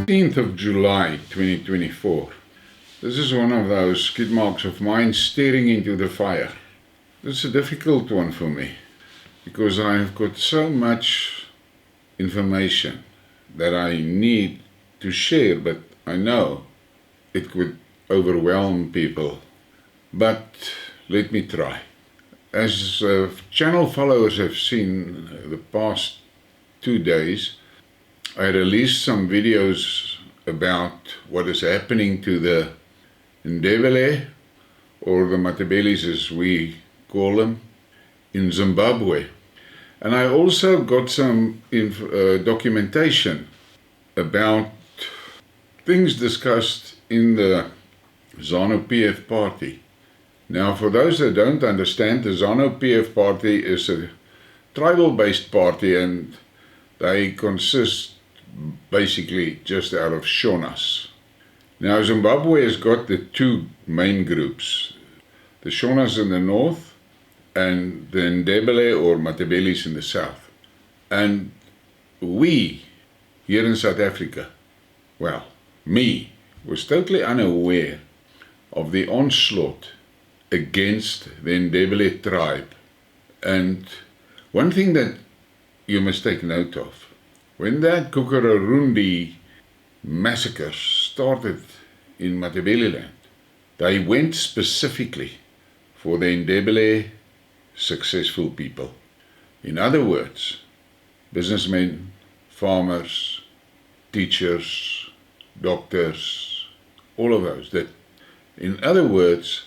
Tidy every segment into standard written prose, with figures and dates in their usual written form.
19th of July 2024. This is one of those skid marks of mine staring into the fire. It's a difficult one for me because I've got so much information that I need to share, but I know it could overwhelm people. But let me try. As channel followers have seen the past 2 days, I released some videos about what is happening to the Ndebele, or the Ndebele as we call them, in Zimbabwe. And I also got some documentation about things discussed in the ZANU-PF party. Now, for those that don't understand, the ZANU-PF party is a tribal-based party, and they consist basically just out of Shonas. Now, Zimbabwe has got the two main groups, the Shonas in the north and the Ndebele or Ndebele in the south. And we, here in South Africa, well, me, was totally unaware of the onslaught against the Ndebele tribe. And one thing that you must take note of, when that Kukurarundi massacre started in Ndebele land, they went specifically for the Ndebele successful people. In other words, businessmen, farmers, teachers, doctors, all of those. That, in other words,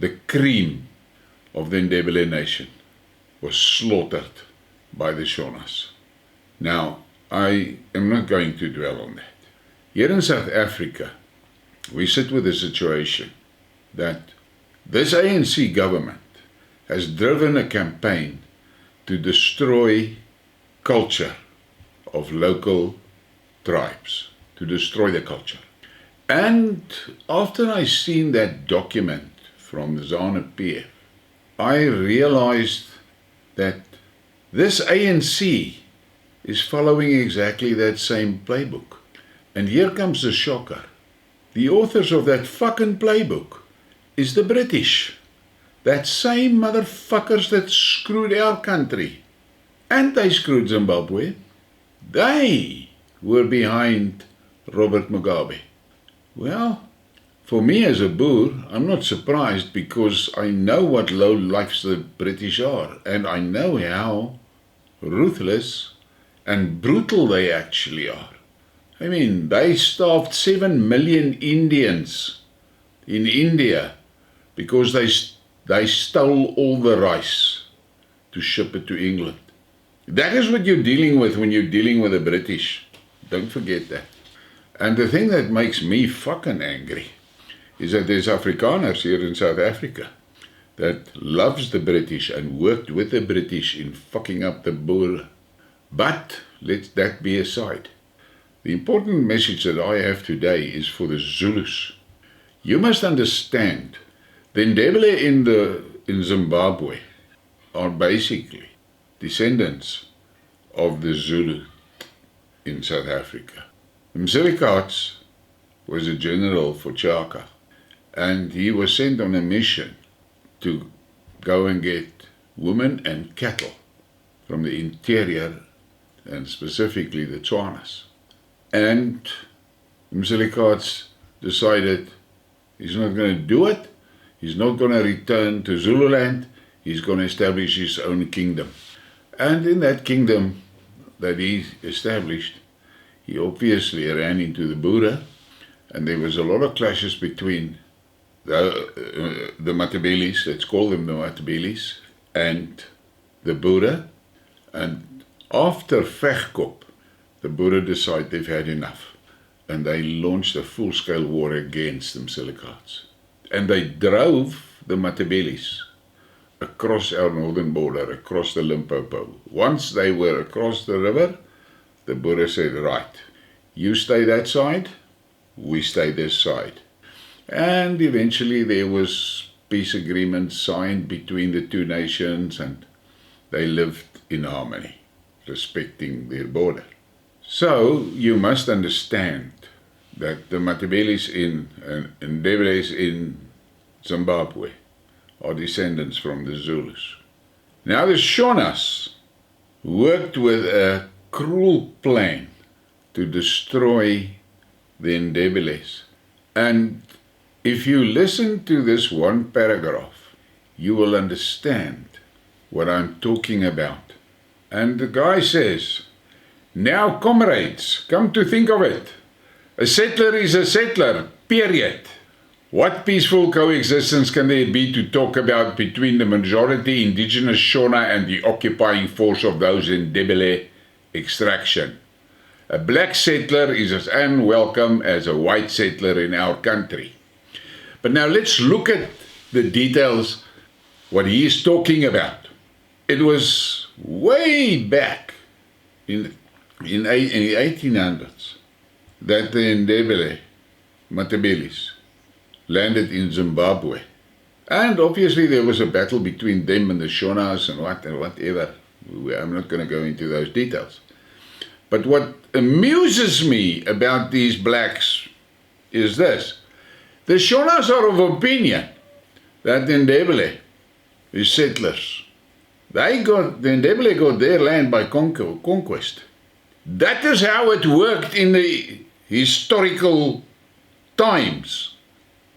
the cream of the Ndebele nation was slaughtered by the Shonas. Now, I am not going to dwell on that. Here in South Africa, we sit with a situation that this ANC government has driven a campaign to destroy culture of local tribes, to destroy the culture. And after I seen that document from the ZANU-PF, I realized that this ANC is following exactly that same playbook. And here comes the shocker. The authors of that fucking playbook is the British. That same motherfuckers that screwed our country. And they screwed Zimbabwe. They were behind Robert Mugabe. Well, for me as a Boer, I'm not surprised because I know what low lifes the British are. And I know how ruthless and brutal they actually are. I mean, they starved 7 million Indians in India because they stole all the rice to ship it to England. That is what you're dealing with when you're dealing with the British. Don't forget that. And the thing that makes me fucking angry is that there's Afrikaners here in South Africa that loves the British and worked with the British in fucking up the Boere. But let that be aside. The important message that I have today is for the Zulus. You must understand, the Ndebele in Zimbabwe are basically descendants of the Zulu in South Africa. Ndebele was a general for Chaka, and he was sent on a mission to go and get women and cattle from the interior, and specifically the Tswanas. And Ndebele decided he's not going to do it. He's not going to return to Zululand. He's going to establish his own kingdom. And in that kingdom that he established, he obviously ran into the Boere, and there was a lot of clashes between the Ndebele, let's call them the Ndebele, and the Boere. And after Vegkop, the Boere decided they've had enough, and they launched a full-scale war against Ndebele. And they drove the Ndebele across our northern border, across the Limpopo. Once they were across the river, the Boere said, right, you stay that side, we stay this side. And eventually there was peace agreements signed between the two nations, and they lived in harmony, respecting their border. So you must understand that the Ndebele's in Ndebele's in Zimbabwe are descendants from the Zulus. Now the Shonas worked with a cruel plan to destroy the Ndebele's. And if you listen to this one paragraph, you will understand what I'm talking about. And the guy says, now comrades, come to think of it, a settler is a settler, period. What peaceful coexistence can there be to talk about between the majority indigenous Shona and the occupying force of those in Ndebele extraction? A black settler is as unwelcome as a white settler in our country. But now let's look at the details, what he is talking about. It was way back in the 1800s that the Ndebele's landed in Zimbabwe. And obviously there was a battle between them and the Shonas and whatever. I'm not going to go into those details. But what amuses me about these blacks is this. The Shonas are of opinion that the Ndebele is settlers. The Ndebele got their land by conquest. That is how it worked in the historical times.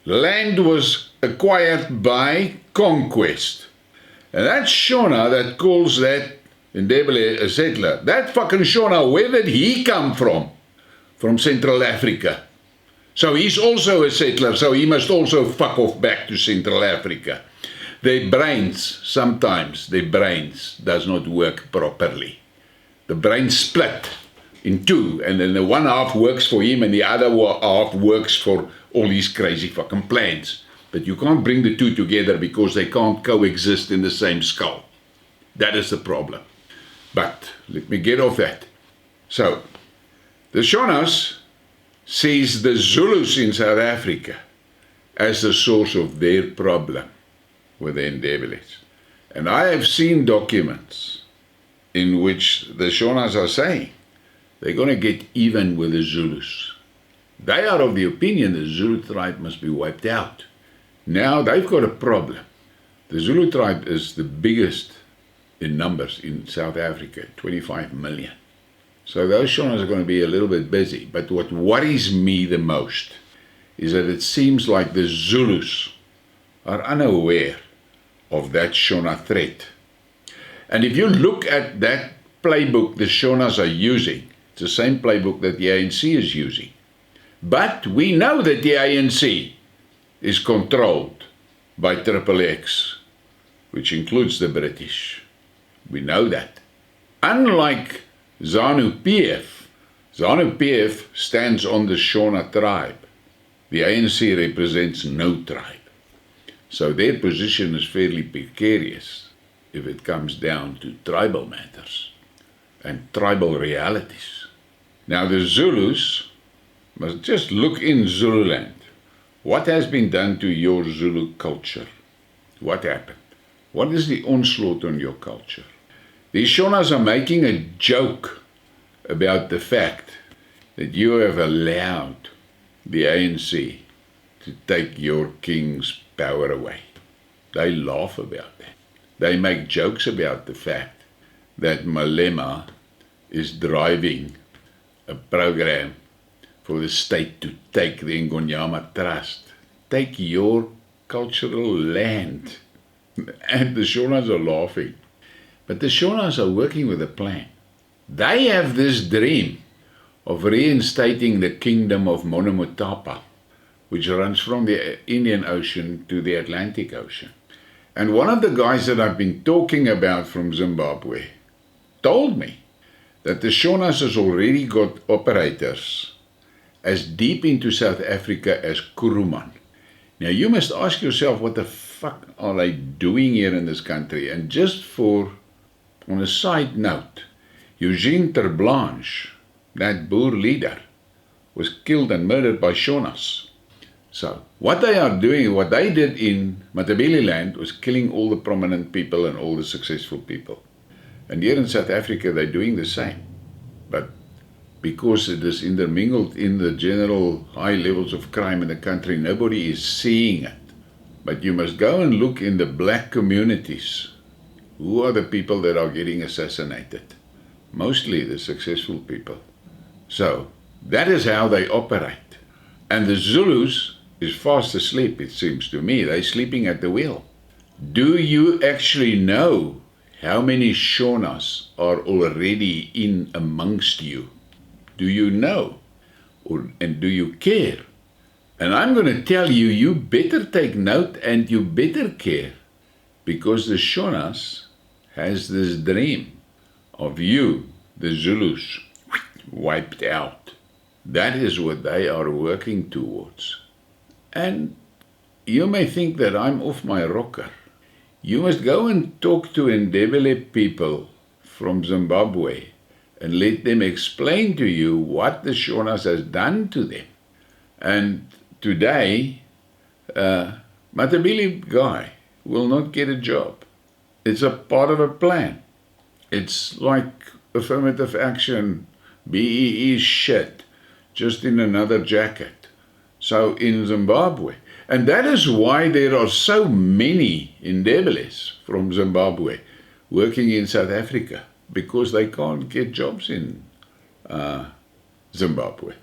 Land was acquired by conquest. And that Shona that calls that Ndebele a settler, that fucking Shona, where did he come from? From Central Africa. So he's also a settler, so he must also fuck off back to Central Africa. Their brains, sometimes their brains does not work properly. The brain split in two, and then the one half works for him and the other half works for all these crazy fucking plans. But you can't bring the two together because they can't coexist in the same skull. That is the problem. But let me get off that. So, the Shonas sees the Zulus in South Africa as the source of their problem with the Ndebele's. And I have seen documents in which the Shonas are saying they're going to get even with the Zulus. They are of the opinion the Zulu tribe must be wiped out. Now they've got a problem. The Zulu tribe is the biggest in numbers in South Africa, 25 million. So those Shonas are going to be a little bit busy. But what worries me the most is that it seems like the Zulus are unaware of that Shona threat. And if you look at that playbook the Shonas are using, it's the same playbook that the ANC is using. But we know that the ANC is controlled by XXX, which includes the British. We know that. Unlike ZANU-PF, ZANU-PF stands on the Shona tribe. The ANC represents no tribe. So their position is fairly precarious if it comes down to tribal matters and tribal realities. Now the Zulus must just look in Zululand. What has been done to your Zulu culture? What happened? What is the onslaught on your culture? These Shonas are making a joke about the fact that you have allowed the ANC to take your king's power away. They laugh about that. They make jokes about the fact that Malema is driving a program for the state to take the Ngonyama Trust. Take your cultural land. And the Shonas are laughing. But the Shonas are working with a plan. They have this dream of reinstating the kingdom of Monomotapa, which runs from the Indian Ocean to the Atlantic Ocean. And one of the guys that I've been talking about from Zimbabwe told me that the Shonas has already got operators as deep into South Africa as Kuruman. Now you must ask yourself, what the fuck are they doing here in this country? And just on a side note, Eugene Terblanche, that Boer leader, was killed and murdered by Shonas. So what they are doing, what they did in Ndebele land was killing all the prominent people and all the successful people. And here in South Africa they're doing the same. But because it is intermingled in the general high levels of crime in the country. Nobody is seeing it. But you must go and look in the black communities. Who are the people that are getting assassinated? Mostly the successful people. So that is how they operate. And the Zulus is fast asleep, it seems to me. They're sleeping at the wheel. Do you actually know how many Shonas are already in amongst you? Do you know? And do you care? And I'm going to tell you, you better take note and you better care, because the Shonas has this dream of you, the Zulus, wiped out. That is what they are working towards. And you may think that I'm off my rocker. You must go and talk to Ndebele people from Zimbabwe and let them explain to you what the Shonas has done to them. And today, Ndebele guy will not get a job. It's a part of a plan. It's like affirmative action, BEE shit, just in another jacket. So in Zimbabwe, and that is why there are so many Ndebeles from Zimbabwe working in South Africa, because they can't get jobs in Zimbabwe.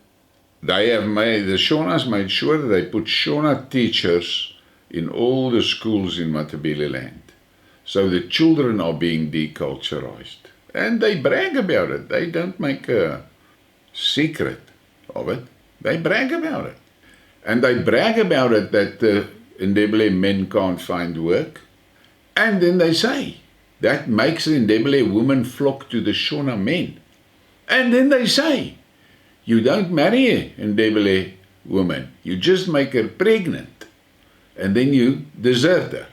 They have made, the Shonas made sure that they put Shona teachers in all the schools in Ndebele land. So the children are being deculturized. And they brag about it. They don't make a secret of it. They brag about it. And they brag about it that the Ndebele men can't find work. And then they say, that makes the Ndebele women flock to the Shona men. And then they say, you don't marry a Ndebele woman, you just make her pregnant. And then you desert her.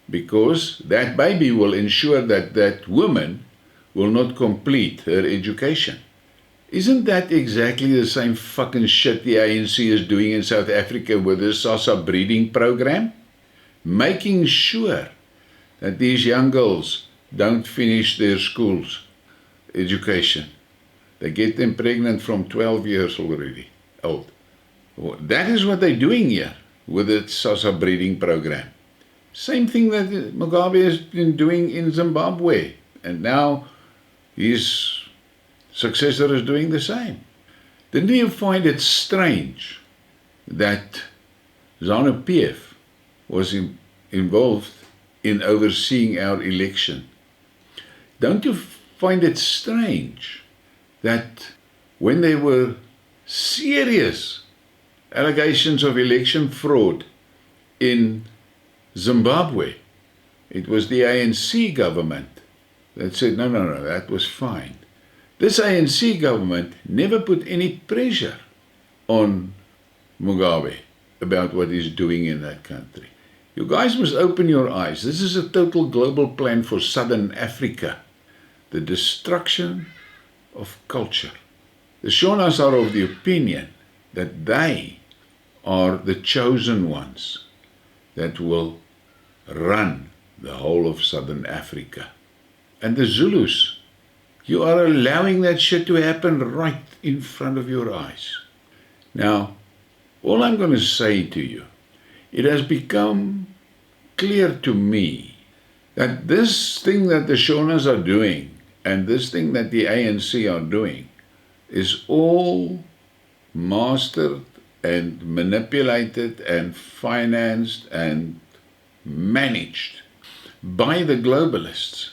Because that baby will ensure that that woman will not complete her education. Isn't that exactly the same fucking shit the ANC is doing in South Africa with the SASA breeding program? Making sure that these young girls don't finish their school's education. They get them pregnant from 12 years already old. That is what they're doing here with the SASA breeding program. Same thing that Mugabe has been doing in Zimbabwe. And now his successor is doing the same. Didn't you find it strange that ZANU-PF was involved in overseeing our election? Don't you find it strange that when there were serious allegations of election fraud in Zimbabwe, it was the ANC government that said, no, that was fine. This ANC government never put any pressure on Mugabe about what he's doing in that country. You guys must open your eyes. This is a total global plan for Southern Africa. The destruction of culture. The Shonas are of the opinion that they are the chosen ones that will run the whole of Southern Africa. And the Zulus, you are allowing that shit to happen right in front of your eyes. Now, all I'm going to say to you, it has become clear to me that this thing that the Shonas are doing and this thing that the ANC are doing is all mastered and manipulated and financed and managed by the globalists,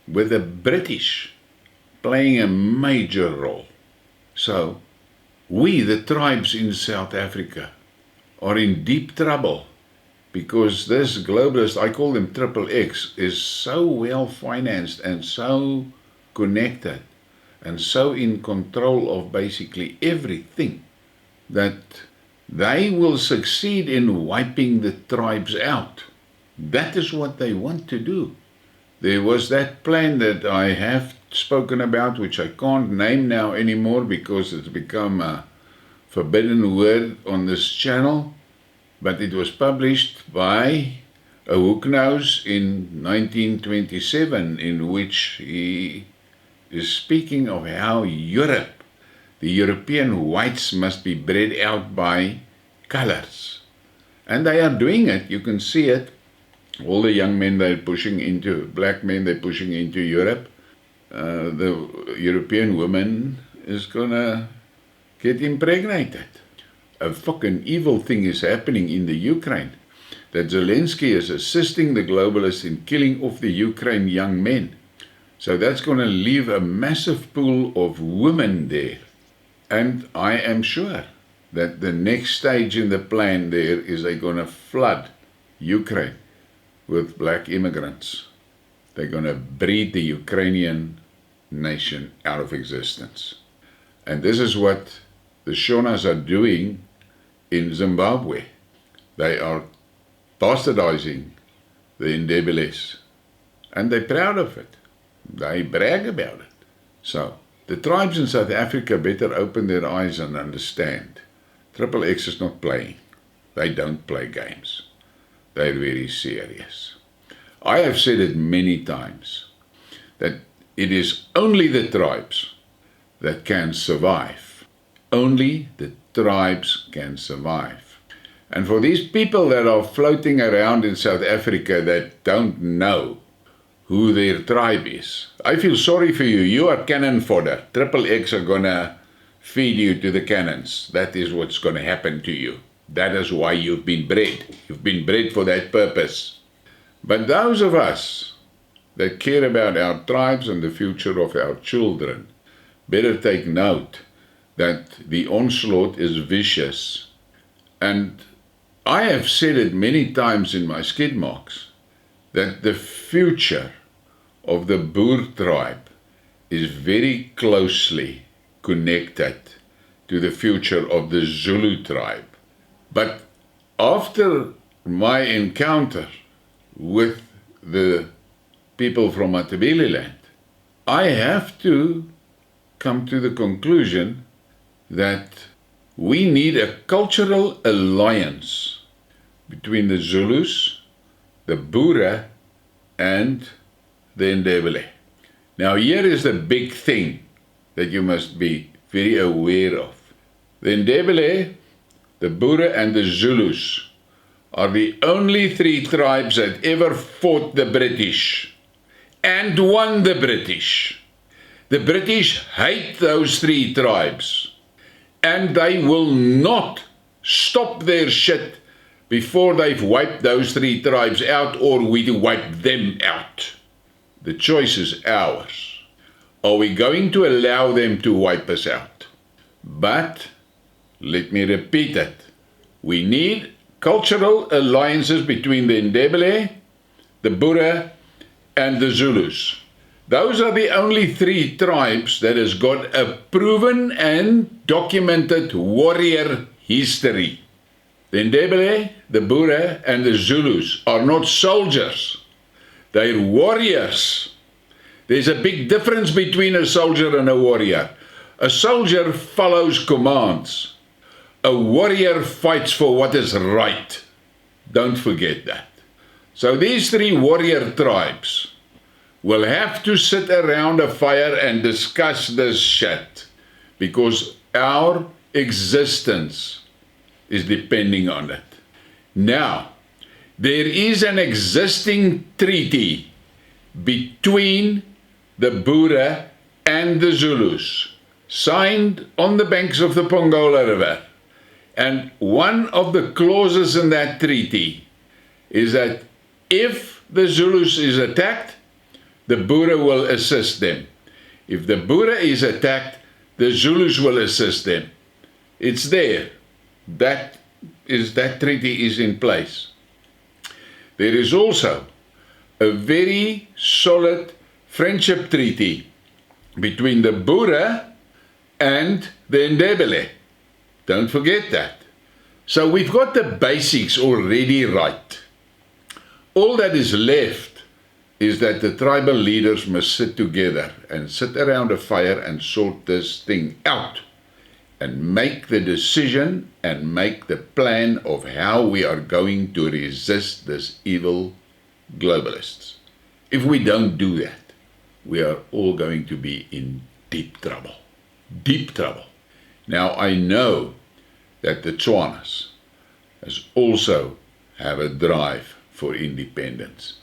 with the British playing a major role. So, we, the tribes in South Africa, are in deep trouble because this globalist, I call them XXX, is so well financed and so connected and so in control of basically everything that they will succeed in wiping the tribes out. That is what they want to do. There was that plan that I have spoken about, which I can't name now anymore because it's become a forbidden word on this channel, but it was published by a hoeknose in 1927, in which he is speaking of how Europe the European whites must be bred out by colors. And they are doing it, you can see it. All the young men they're pushing into, black men they're pushing into Europe. The European woman is gonna get impregnated. A fucking evil thing is happening in the Ukraine. That Zelensky is assisting the globalists in killing off the Ukraine young men. So that's going to leave a massive pool of women there. And I am sure that the next stage in the plan there is they're going to flood Ukraine with black immigrants. They're going to breed the Ukrainian nation out of existence. And this is what the Shonas are doing in Zimbabwe. They are bastardizing the Ndebeles. And they're proud of it. They brag about it. So, the tribes in South Africa better open their eyes and understand. Triple X is not playing. They don't play games. They're very serious. I have said it many times that it is only the tribes that can survive. Only the tribes can survive. And for these people that are floating around in South Africa that don't know who their tribe is, I feel sorry for you. You are cannon fodder. Triple X are gonna feed you to the cannons. That is what's gonna happen to you. That is why you've been bred. You've been bred for that purpose. But those of us that care about our tribes and the future of our children better take note that the onslaught is vicious. And I have said it many times in my skid marks that the future of the Boer tribe is very closely connected to the future of the Zulu tribe. But after my encounter with the people from Ndebele land, I have to come to the conclusion that we need a cultural alliance between the Zulus, the Boere, and the Ndebele. Now here is the big thing that you must be very aware of. The Ndebele, the Boere, and the Zulus are the only three tribes that ever fought the British and won the British. The British hate those three tribes, and they will not stop their shit before they've wiped those three tribes out, or we wipe them out. The choice is ours. Are we going to allow them to wipe us out? But, let me repeat it, we need cultural alliances between the Ndebele, the Boere, and the Zulus. Those are the only three tribes that has got a proven and documented warrior history. The Ndebele, the Boere, and the Zulus are not soldiers. They're warriors. There's a big difference between a soldier and a warrior. A soldier follows commands. A warrior fights for what is right. Don't forget that. So these three warrior tribes will have to sit around a fire and discuss this shit, because our existence is depending on it. Now, there is an existing treaty between the Boere and the Zulus, signed on the banks of the Pongola River. And one of the clauses in that treaty is that if the Zulus is attacked, the Boere will assist them. If the Boere is attacked, the Zulus will assist them. It's there. That treaty is in place. There is also a very solid friendship treaty between the Boere and the Ndebele. Don't forget that. So we've got the basics already right. All that is left is that the tribal leaders must sit together and sit around a fire and sort this thing out and make the decision and make the plan of how we are going to resist this evil globalists. If we don't do that, we are all going to be in deep trouble. Deep trouble. Now I know that the Tswanas has also have a drive for independence.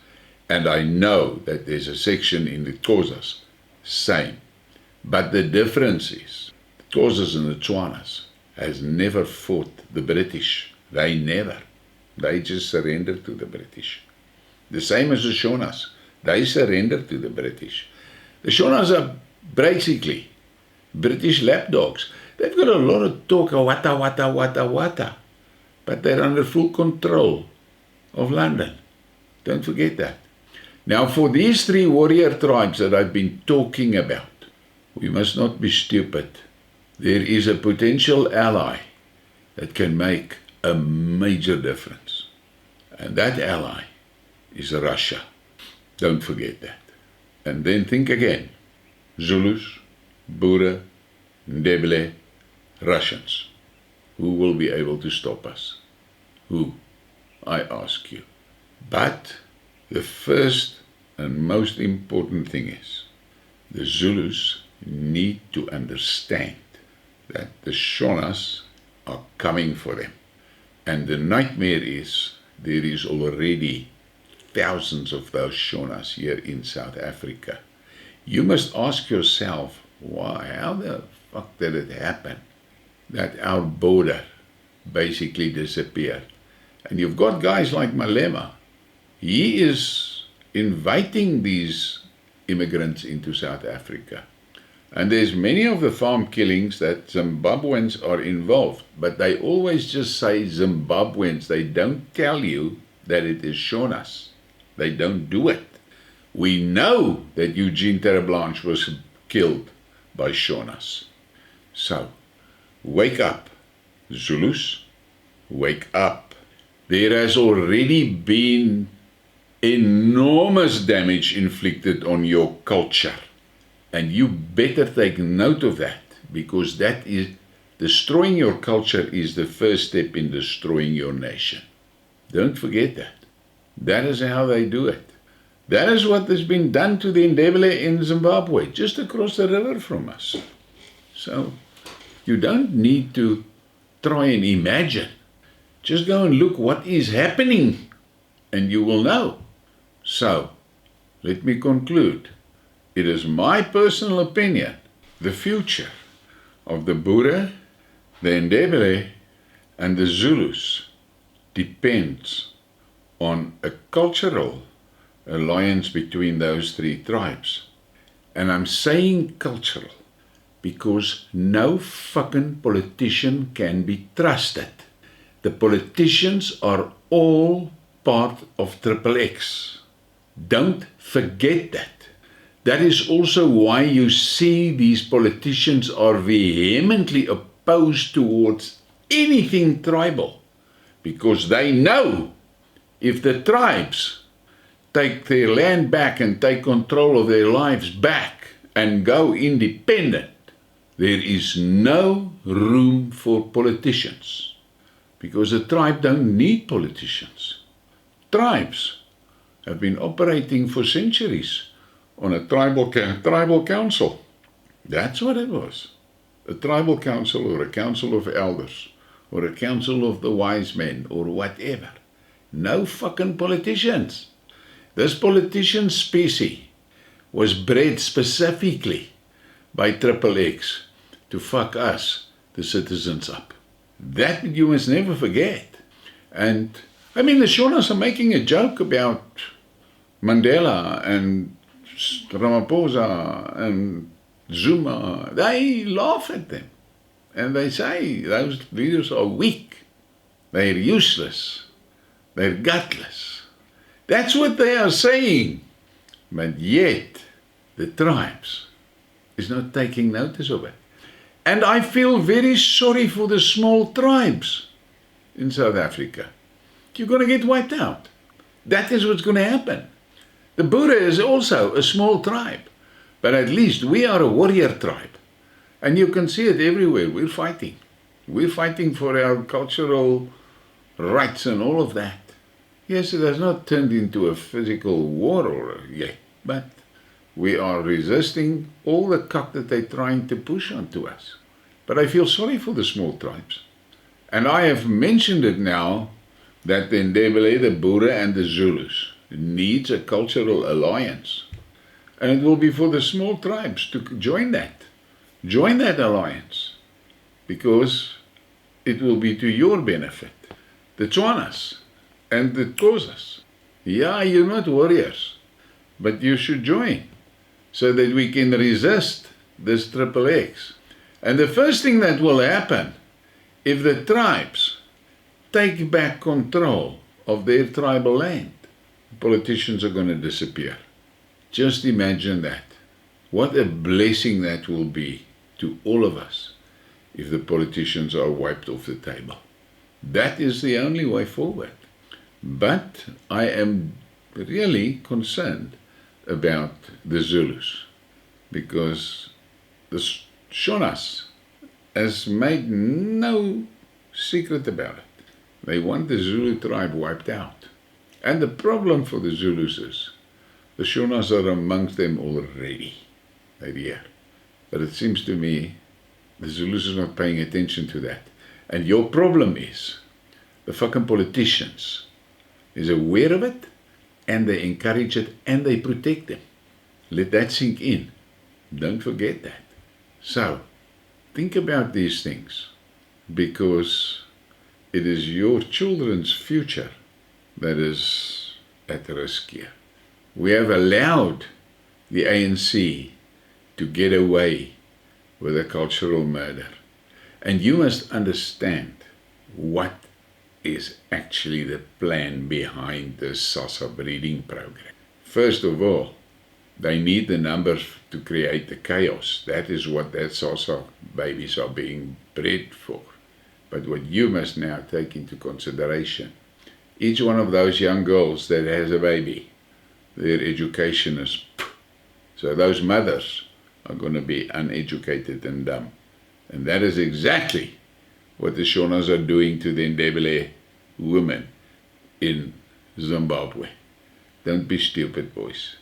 And I know that there's a section in the Xhosas, same. But the difference is, the Xhosas and the Tswanas has never fought the British. They never. They just surrendered to the British. The same as the Shonas. They surrendered to the British. The Shonas are basically British lapdogs. They've got a lot of talk, wata, wata, wata, wata. But they're under full control of London. Don't forget that. Now for these three warrior tribes that I've been talking about, we must not be stupid. There is a potential ally that can make a major difference. And that ally is Russia. Don't forget that. And then think again. Zulus, Boere, Ndebele, Russians. Who will be able to stop us? Who? I ask you. But the first and most important thing is, the Zulus need to understand that the Shonas are coming for them. And the nightmare is, there is already thousands of those Shonas here in South Africa. You must ask yourself, why, how the fuck did it happen that our border basically disappeared? And you've got guys like Malema. He is inviting these immigrants into South Africa. And there's many of the farm killings that Zimbabweans are involved, but they always just say Zimbabweans. They don't tell you that it is Shonas. They don't do it. We know that Eugene Terreblanche was killed by Shonas. So, wake up, Zulus, wake up. There has already been enormous damage inflicted on your culture. And you better take note of that, because that is, destroying your culture is the first step in destroying your nation. Don't forget that. That is how they do it. That is what has been done to the Ndebele in Zimbabwe, just across the river from us. So, you don't need to try and imagine. Just go and look what is happening, and you will know. So, let me conclude. It is my personal opinion, the future of the Boere, the Ndebele, and the Zulus depends on a cultural alliance between those three tribes. And I'm saying cultural because no fucking politician can be trusted. The politicians are all part of XXX. Don't forget that. That is also why you see these politicians are vehemently opposed towards anything tribal. Because they know if the tribes take their land back and take control of their lives back and go independent, there is no room for politicians. Because the tribe don't need politicians. Tribes have been operating for centuries on a tribal council. That's what it was. A tribal council or a council of elders or a council of the wise men or whatever. No fucking politicians. This politician species was bred specifically by XXX to fuck us, the citizens, up. That you must never forget. And I mean, the Shonas are making a joke about Mandela and Ramaphosa and Zuma. They laugh at them. And they say those leaders are weak. They're useless. They're gutless. That's what they are saying. But yet, the tribes is not taking notice of it. And I feel very sorry for the small tribes in South Africa. You're going to get wiped out. That is what's going to happen. The Boere is also a small tribe, but at least we are a warrior tribe. And you can see it everywhere. We're fighting. We're fighting for our cultural rights and all of that. Yes, it has not turned into a physical war yet, but we are resisting all the cock that they're trying to push onto us. But I feel sorry for the small tribes. And I have mentioned it now that the Ndebele, the Boere and the Zulus needs a cultural alliance. And it will be for the small tribes to join that. Join that alliance. Because it will be to your benefit. The Tswanas and the Xhosas. Yeah, you're not warriors. But you should join. So that we can resist this triple X. And the first thing that will happen, if the tribes take back control of their tribal land, politicians are going to disappear. Just imagine that. What a blessing that will be to all of us if the politicians are wiped off the table. That is the only way forward. But I am really concerned about the Zulus, because the Shonas has made no secret about it. They want the Zulu tribe wiped out. And the problem for the Zulus is, the Shonas are amongst them already. They're here. But it seems to me, the Zulus is not paying attention to that. And your problem is, the fucking politicians is aware of it, and they encourage it, and they protect them. Let that sink in. Don't forget that. So, think about these things, because it is your children's future that is at risk here. We have allowed the ANC to get away with a cultural murder. And you must understand what is actually the plan behind this SASA breeding program. First of all, they need the numbers to create the chaos. That is what that SASA babies are being bred for. But what you must now take into consideration, each one of those young girls that has a baby, their education is so those mothers are going to be uneducated and dumb. And that is exactly what the Shonas are doing to the Ndebele women in Zimbabwe. Don't be stupid, boys.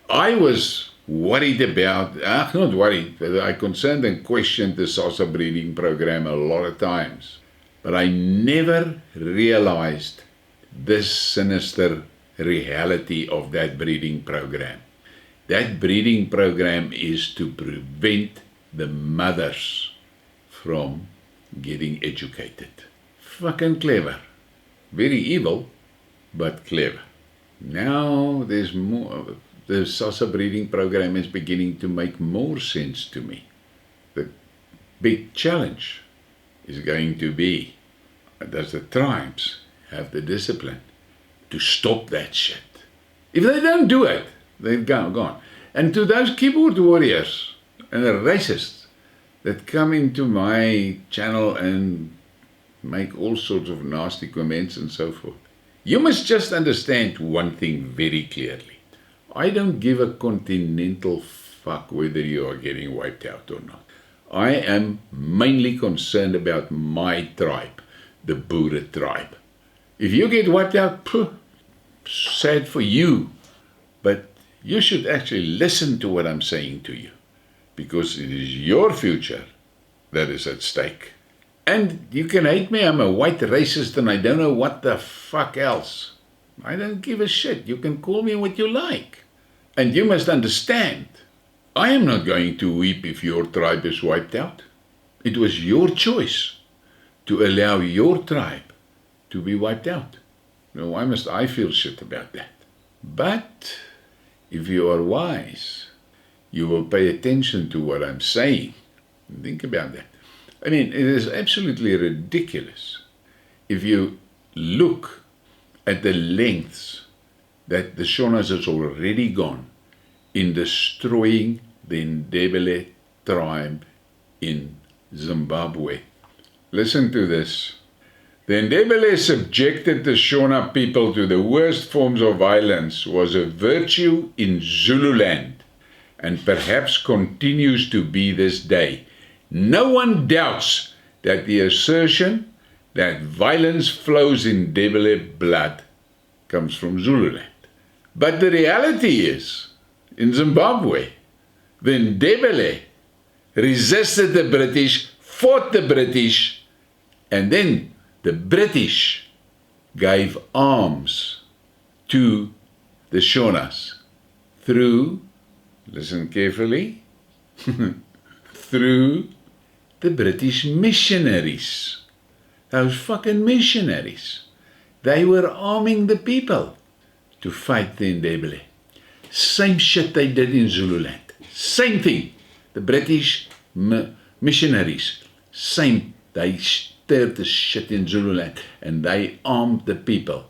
I was worried about, not worried, but I concerned and questioned the SASA breeding program a lot of times. But I never realized this sinister reality of that breeding program. That breeding program is to prevent the mothers from getting educated. Fucking clever. Very evil, but clever. Now there's more. The SASA breeding program is beginning to make more sense to me. The big challenge is going to be, does the tribes have the discipline to stop that shit? If they don't do it, they've gone. And to those keyboard warriors and the racists that come into my channel and make all sorts of nasty comments and so forth, you must just understand one thing very clearly. I don't give a continental fuck whether you are getting wiped out or not. I am mainly concerned about my tribe, the Boere tribe. If you get wiped out, sad for you. But you should actually listen to what I'm saying to you, because it is your future that is at stake. And you can hate me, I'm a white racist and I don't know what the fuck else. I don't give a shit. You can call me what you like. And you must understand, I am not going to weep if your tribe is wiped out. It was your choice to allow your tribe to be wiped out. Now, why must I feel shit about that? But if you are wise, you will pay attention to what I'm saying. Think about that. I mean, it is absolutely ridiculous if you look at the lengths that the Shonas has already gone in destroying the Ndebele tribe in Zimbabwe. Listen to this. The Ndebele subjected the Shona people to the worst forms of violence was a virtue in Zululand, and perhaps continues to be this day. No one doubts that the assertion that violence flows in Ndebele blood comes from Zululand. But the reality is, in Zimbabwe, the Ndebele resisted the British fought the British, and then the British gave arms to the Shonas through, listen carefully, through the British missionaries. Those fucking missionaries. They were arming the people to fight the Ndebele. Same shit they did in Zululand. Same thing. The British missionaries. Same. They stirred the shit in Zululand and they armed the people.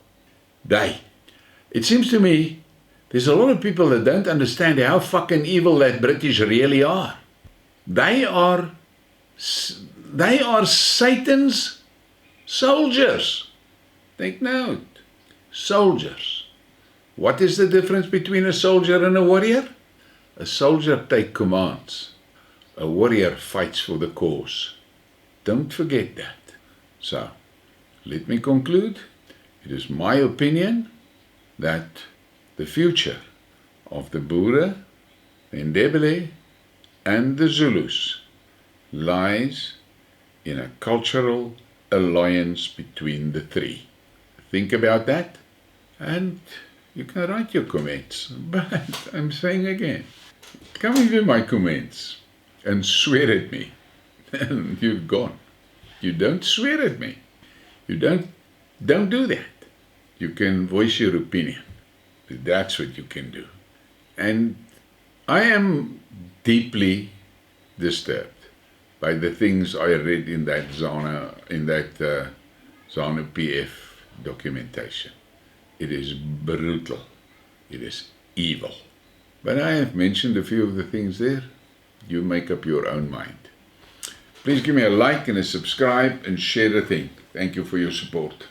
It seems to me there's a lot of people that don't understand how fucking evil that British really are. They are Satan's soldiers. Take note. Soldiers. What is the difference between a soldier and a warrior? A soldier takes commands. A warrior fights for the cause. Don't forget that. So, let me conclude. It is my opinion that the future of the Boere, the Ndebele, and the Zulus lies in a cultural alliance between the three. Think about that, and you can write your comments. But I'm saying again, come into my comments and swear at me, and you're gone. You don't swear at me. You don't do that. You can voice your opinion. That's what you can do. And I am deeply disturbed by the things I read in that ZANU PF documentation. It is brutal. It is evil. But I have mentioned a few of the things there. You make up your own mind. Please give me a like and a subscribe and share the thing. Thank you for your support.